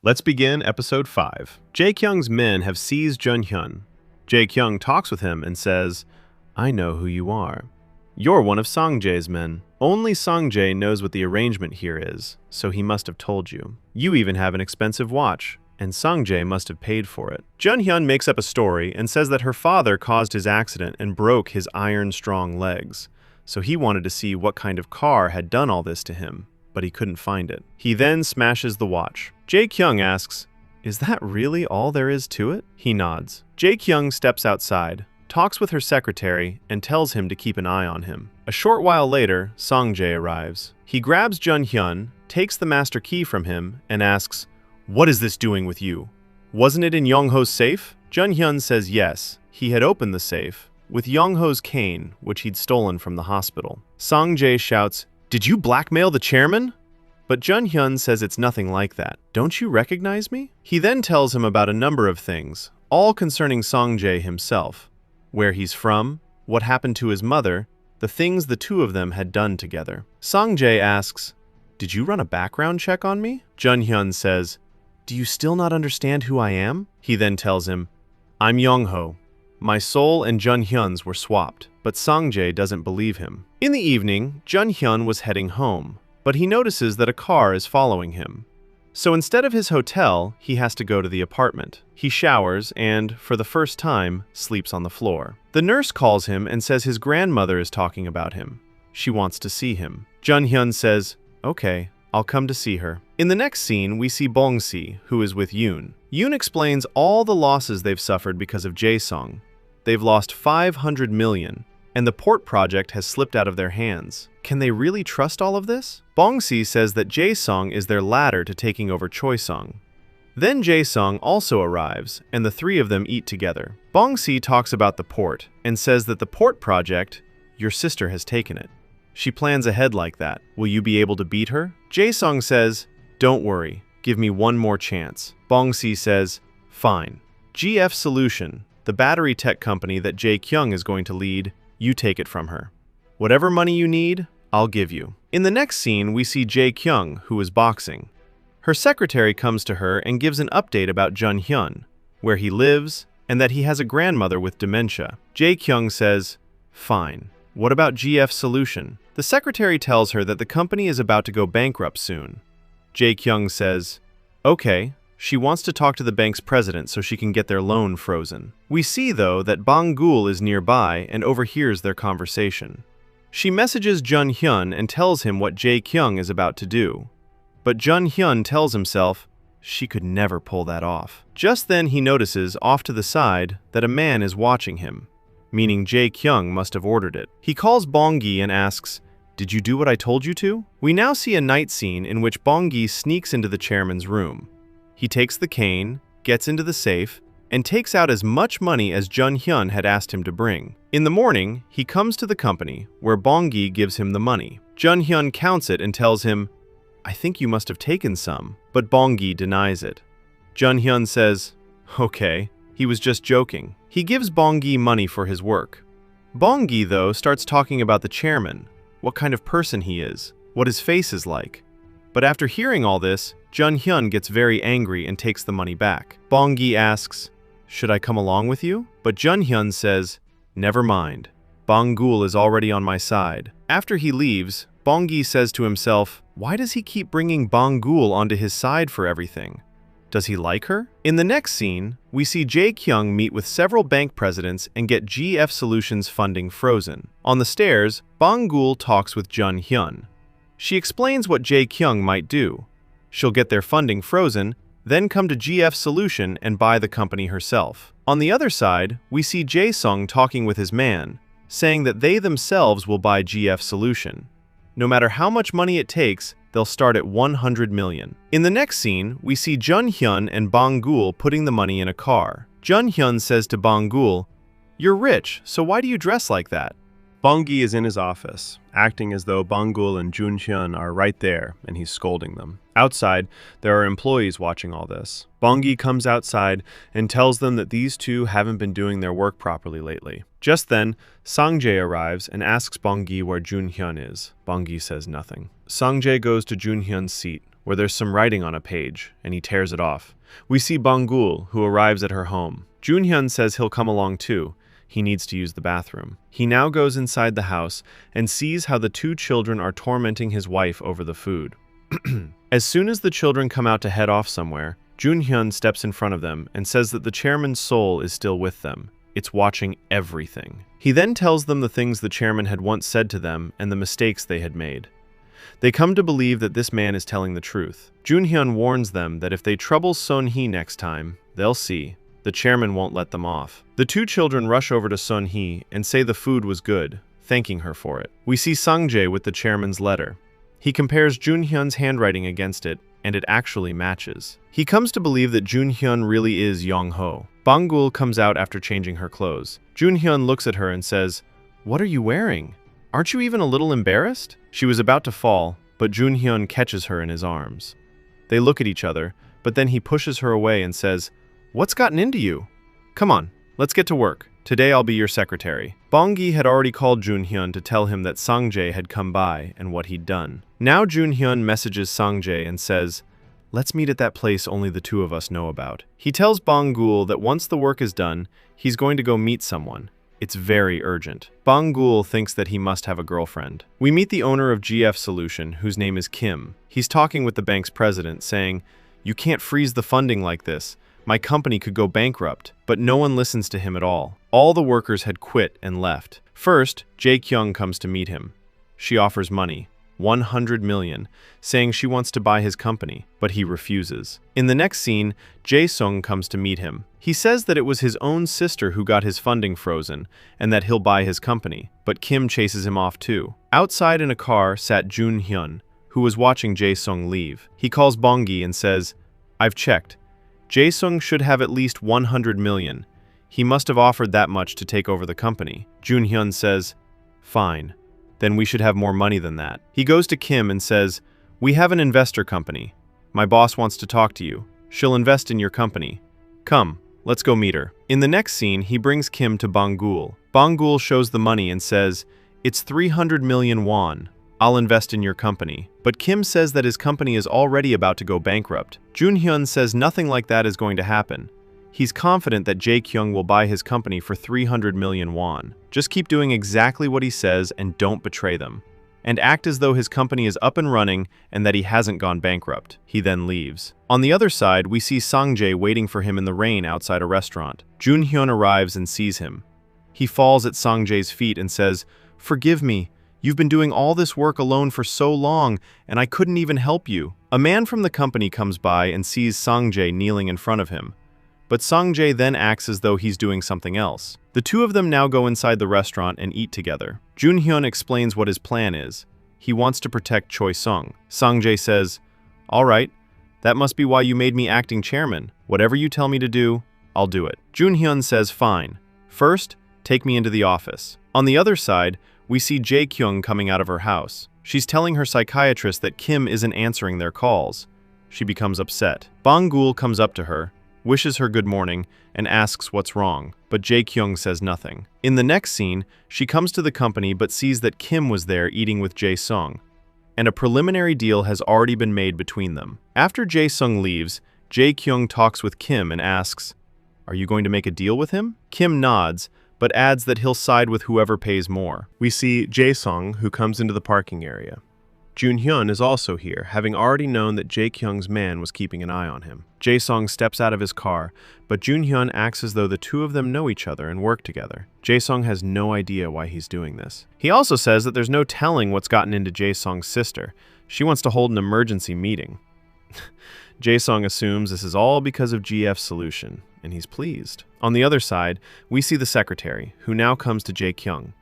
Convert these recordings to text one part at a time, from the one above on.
Let's begin episode 5. Jae-kyung's men have seized Jun-hyun. Jae-kyung talks with him and says, "I know who you are. You're one of Song-jae's men. Only Song-jae knows what the arrangement here is, so he must have told you. You even have an expensive watch, and Song-jae must have paid for it." Jun-hyun makes up a story and says that her father caused his accident and broke his iron-strong legs, so he wanted to see what kind of car had done all this to him, but he couldn't find it. He then smashes the watch. Jae-kyung asks, "Is that really all there is to it?" He nods. Jae-kyung steps outside, talks with her secretary, and tells him to keep an eye on him. A short while later, Song-jae arrives. He grabs Jun-hyun, takes the master key from him, and asks, "What is this doing with you? Wasn't it in Yong-ho's safe?" Jun-hyun says yes, he had opened the safe, with Yong-ho's cane, which he'd stolen from the hospital. Song-jae shouts, "Did you blackmail the chairman?" But Jun-hyun says it's nothing like that. "Don't you recognize me?" He then tells him about a number of things, all concerning Song-jae himself, where he's from, what happened to his mother, the things the two of them had done together. Song-jae asks, "Did you run a background check on me?" Jun-hyun says, "Do you still not understand who I am?" He then tells him, "I'm Yong-ho. My soul and Jun-hyun's were swapped," but Song-jae doesn't believe him. In the evening, Jun-hyun was heading home, but he notices that a car is following him. So instead of his hotel, he has to go to the apartment. He showers and, for the first time, sleeps on the floor. The nurse calls him and says his grandmother is talking about him. She wants to see him. Jun-hyun says, "Okay, I'll come to see her." In the next scene, we see Bong-si, who is with Yoon. Yoon explains all the losses they've suffered because of Jae-sung. They've lost 500 million, and the port project has slipped out of their hands. Can they really trust all of this? Bong-si says that Jae-sung is their ladder to taking over Choi-sung. Then Jae-sung also arrives, and the three of them eat together. Bong-si talks about the port, and says that the port project, your sister has taken it. She plans ahead like that. Will you be able to beat her? Jae-sung says, "Don't worry, give me one more chance." Bong-si says, "Fine. GF Solution, the battery tech company that Jae-kyung is going to lead, you take it from her. Whatever money you need, I'll give you." In the next scene, we see Jae-kyung, who is boxing. Her secretary comes to her and gives an update about Jun-hyun, where he lives, and that he has a grandmother with dementia. Jae-kyung says, "Fine. What about GF Solution?" The secretary tells her that the company is about to go bankrupt soon. Jae-kyung says, "Okay." She wants to talk to the bank's president so she can get their loan frozen. We see, though, that Bang-gul is nearby and overhears their conversation. She messages Jun-hyun and tells him what Jae-kyung is about to do. But Jun-hyun tells himself she could never pull that off. Just then he notices, off to the side, that a man is watching him, meaning Jae-kyung must have ordered it. He calls Bong-gi and asks, "Did you do what I told you to?" We now see a night scene in which Bong-gi sneaks into the chairman's room. He takes the cane, gets into the safe, and takes out as much money as Jun-hyun had asked him to bring. In the morning, he comes to the company, where Bong-gi gives him the money. Jun-hyun counts it and tells him, "I think you must have taken some," but Bong-gi denies it. Jun-hyun says, "Okay, he was just joking." He gives Bong-gi money for his work. Bong-gi, though, starts talking about the chairman, what kind of person he is, what his face is like. But after hearing all this, Jun-hyun gets very angry and takes the money back. Bong-gi asks, "Should I come along with you?" But Jun-hyun says, "Never mind. Bang-gul is already on my side." After he leaves, Bong-gi says to himself, why does he keep bringing Bang-gul onto his side for everything? Does he like her? In the next scene, we see Jae-kyung meet with several bank presidents and get GF Solutions funding frozen. On the stairs, Bang-gul talks with Jun-hyun. She explains what Jae-kyung might do. She'll get their funding frozen, then come to GF Solution and buy the company herself. On the other side, we see Jae-sung talking with his man, saying that they themselves will buy GF Solution. No matter how much money it takes, they'll start at 100 million. In the next scene, we see Jun-hyun and Bang-gul putting the money in a car. Jun-hyun says to Bang-gul, "You're rich, so why do you dress like that?" Bong-gi is in his office, acting as though Bang-gul and Jun-hyun are right there, and he's scolding them. Outside, there are employees watching all this. Bong-gi comes outside and tells them that these two haven't been doing their work properly lately. Just then, Song-jae arrives and asks Bong-gi where Jun-hyun is. Bong-gi says nothing. Song-jae goes to Jun-hyun's seat, where there's some writing on a page, and he tears it off. We see Bangul, who arrives at her home. Junhyun says he'll come along too. He needs to use the bathroom. He now goes inside the house and sees how the two children are tormenting his wife over the food. As soon as the children come out to head off somewhere, Junhyun steps in front of them and says that the chairman's soul is still with them. It's watching everything. He then tells them the things the chairman had once said to them and the mistakes they had made. They come to believe that this man is telling the truth. Junhyun warns them that if they trouble Sun-hee next time, they'll see. The chairman won't let them off. The two children rush over to Sun-hee and say the food was good, thanking her for it. We see Sang-jae with the chairman's letter. He compares Junhyun's handwriting against it, and it actually matches. He comes to believe that Junhyun really is Yong-ho. Bangul comes out after changing her clothes. Junhyun looks at her and says, "What are you wearing? Aren't you even a little embarrassed?" She was about to fall, but Junhyun catches her in his arms. They look at each other, but then he pushes her away and says, "What's gotten into you? Come on, let's get to work. Today I'll be your secretary." Bong-gi had already called Junhyun to tell him that Sang-jae had come by and what he'd done. Now Junhyun messages Sang-jae and says, "Let's meet at that place only the two of us know about." He tells Bangul that once the work is done, he's going to go meet someone. It's very urgent. Bangul thinks that he must have a girlfriend. We meet the owner of GF Solution, whose name is Kim. He's talking with the bank's president, saying, "You can't freeze the funding like this. My company could go bankrupt." But no one listens to him at all. All the workers had quit and left. First, Jae-kyung comes to meet him. She offers money, 100 million, saying she wants to buy his company, but he refuses. In the next scene, Jae-sung comes to meet him. He says that it was his own sister who got his funding frozen, and that he'll buy his company, but Kim chases him off too. Outside in a car sat Junhyun, who was watching Jae-sung leave. He calls Bong-gi and says, "I've checked. Jae-sung should have at least 100 million. He must have offered that much to take over the company." Junhyun says, "Fine. Then we should have more money than that." He goes to Kim and says, "We have an investor company. My boss wants to talk to you. She'll invest in your company. Come, let's go meet her." In the next scene, he brings Kim to Bangul. Bangul shows the money and says, "It's 300 million won. I'll invest in your company." But Kim says that his company is already about to go bankrupt. Junhyun says nothing like that is going to happen. He's confident that Jae-kyung will buy his company for 300 million won. Just keep doing exactly what he says and don't betray them. And act as though his company is up and running and that he hasn't gone bankrupt. He then leaves. On the other side, we see Sang-jae waiting for him in the rain outside a restaurant. Junhyun arrives and sees him. He falls at Sang-jae's feet and says, "Forgive me. You've been doing all this work alone for so long, and I couldn't even help you." A man from the company comes by and sees Sang-jae kneeling in front of him. But Sang-jae then acts as though he's doing something else. The two of them now go inside the restaurant and eat together. Junhyun explains what his plan is. He wants to protect Choi-sung. Sang-jae says, "All right, that must be why you made me acting chairman. Whatever you tell me to do, I'll do it." Junhyun says, "Fine. First, take me into the office." On the other side, we see Jae-kyung coming out of her house. She's telling her psychiatrist that Kim isn't answering their calls. She becomes upset. Bangul comes up to her, wishes her good morning, and asks what's wrong, but Jae-kyung says nothing. In the next scene, she comes to the company but sees that Kim was there eating with Jae-sung, and a preliminary deal has already been made between them. After Jae-sung leaves, Jae-kyung talks with Kim and asks, "Are you going to make a deal with him?" Kim nods, but adds that he'll side with whoever pays more. We see Jae-sung, who comes into the parking area. Junhyun is also here, having already known that Jae-kyung's man was keeping an eye on him. Jae-sung steps out of his car, but Junhyun acts as though the two of them know each other and work together. Jae-sung has no idea why he's doing this. He also says that there's no telling what's gotten into Jae-sung's sister. She wants to hold an emergency meeting. Jae-sung assumes this is all because of GF Solution, and he's pleased. On the other side, we see the secretary, who now comes to Jae-kyung.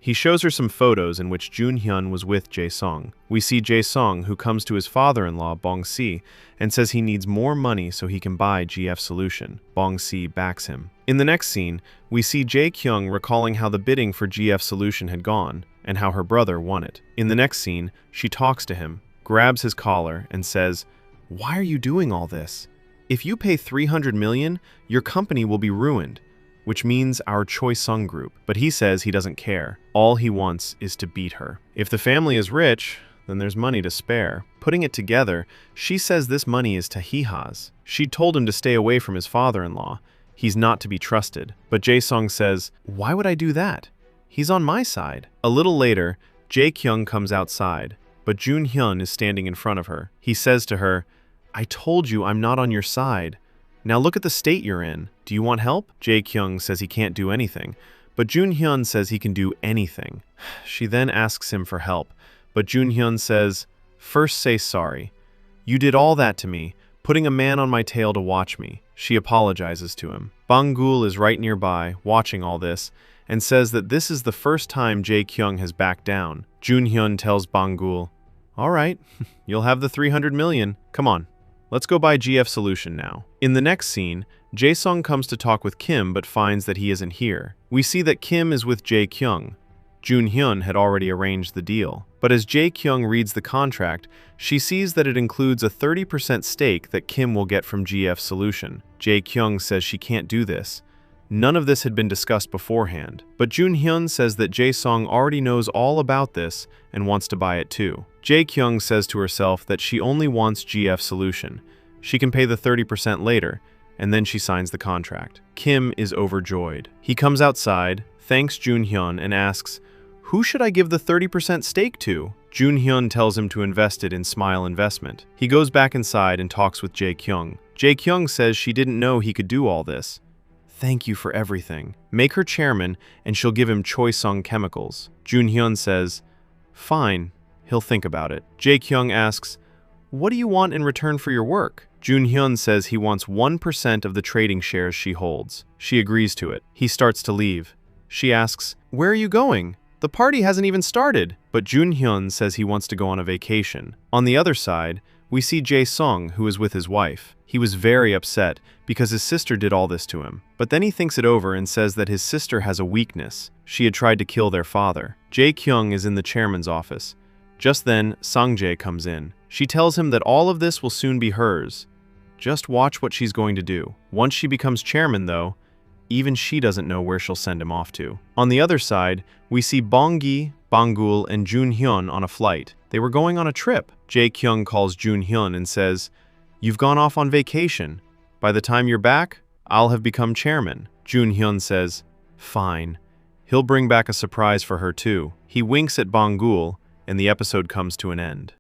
He shows her some photos in which Junhyun was with Jae-sung. We see Jae-sung, who comes to his father-in-law, Bong-si, and says he needs more money so he can buy GF Solution. Bong-si backs him. In the next scene, we see Jae-kyung recalling how the bidding for GF Solution had gone, and how her brother won it. In the next scene, she talks to him, grabs his collar, and says, "Why are you doing all this? If you pay 300 million, your company will be ruined, which means our Choi-sung group." But he says he doesn't care. All he wants is to beat her. If the family is rich, then there's money to spare. Putting it together, she says this money is Tahiha's. She told him to stay away from his father-in-law. He's not to be trusted. But Jae-sung says, "Why would I do that? He's on my side." A little later, Jae-kyung comes outside, but Jun-hyun is standing in front of her. He says to her, "I told you I'm not on your side. Now look at the state you're in. Do you want help?" Jae-kyung says he can't do anything, but Jun-hyun says he can do anything. She then asks him for help, but Jun-hyun says, "First say sorry. You did all that to me, putting a man on my tail to watch me." She apologizes to him. Bang-gul is right nearby, watching all this, and says that this is the first time Jae-kyung has backed down. Jun-hyun tells Bang-gul, "All right, you'll have the 300 million. Come on, let's go buy GF Solution now." In the next scene, Jae-sung comes to talk with Kim but finds that he isn't here. We see that Kim is with Jae-kyung. Jun-hyun had already arranged the deal. But as Jae-kyung reads the contract, she sees that it includes a 30% stake that Kim will get from GF Solution. Jae-kyung says she can't do this. None of this had been discussed beforehand, but Jun-hyun says that Jae-sung already knows all about this and wants to buy it too. Jae-kyung says to herself that she only wants GF Solution. She can pay the 30% later, and then she signs the contract. Kim is overjoyed. He comes outside, thanks Jun-hyun, and asks, "Who should I give the 30% stake to?" Jun-hyun tells him to invest it in Smile Investment. He goes back inside and talks with Jae-kyung. Jae-kyung says she didn't know he could do all this. "Thank you for everything. Make her chairman, and she'll give him Choisung Chemicals." Jun-hyun says, "Fine, he'll think about it." Jae-kyung asks, "What do you want in return for your work?" Jun-hyun says he wants 1% of the trading shares she holds. She agrees to it. He starts to leave. She asks, "Where are you going? The party hasn't even started." But Jun-hyun says he wants to go on a vacation. On the other side, we see Jae-sung, who is with his wife. He was very upset because his sister did all this to him. But then he thinks it over and says that his sister has a weakness. She had tried to kill their father. Jae-kyung is in the chairman's office. Just then, Sang-jae comes in. She tells him that all of this will soon be hers. Just watch what she's going to do. Once she becomes chairman, though, even she doesn't know where she'll send him off to. On the other side, we see Bong-gi, Bang-gul, and Jun-hyun on a flight. They were going on a trip. Jae-kyung calls Jun-hyun and says, "You've gone off on vacation. By the time you're back, I'll have become chairman." Jun-hyun says, "Fine. He'll bring back a surprise for her too." He winks at Bang-gul, and the episode comes to an end.